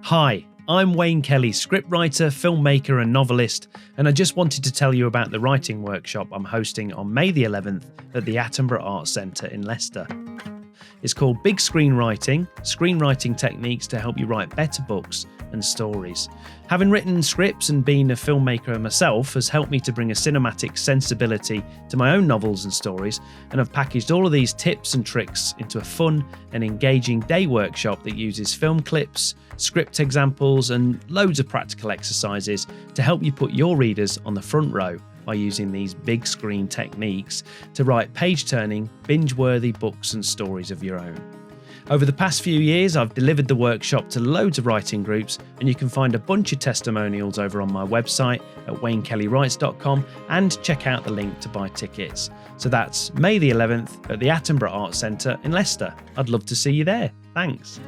Hi, I'm Wayne Kelly, scriptwriter, filmmaker and novelist, and I just wanted to tell you about the writing workshop I'm hosting on May the 11th at the Attenborough Arts Centre in Leicester. It's called Big Screenwriting, Screenwriting Techniques to Help You Write Better Books and Stories. Having written scripts and been a filmmaker myself has helped me to bring a cinematic sensibility to my own novels and stories, and I've packaged all of these tips and tricks into a fun and engaging day workshop that uses film clips, script examples and loads of practical exercises to help you put your readers on the front row by using these big screen techniques to write page-turning, binge-worthy books and stories of your own. Over the past few years, I've delivered the workshop to loads of writing groups, and you can find a bunch of testimonials over on my website at waynekellywrites.com and check out the link to buy tickets. So that's May the 11th at the Attenborough Arts Centre in Leicester. I'd love to see you there. Thanks.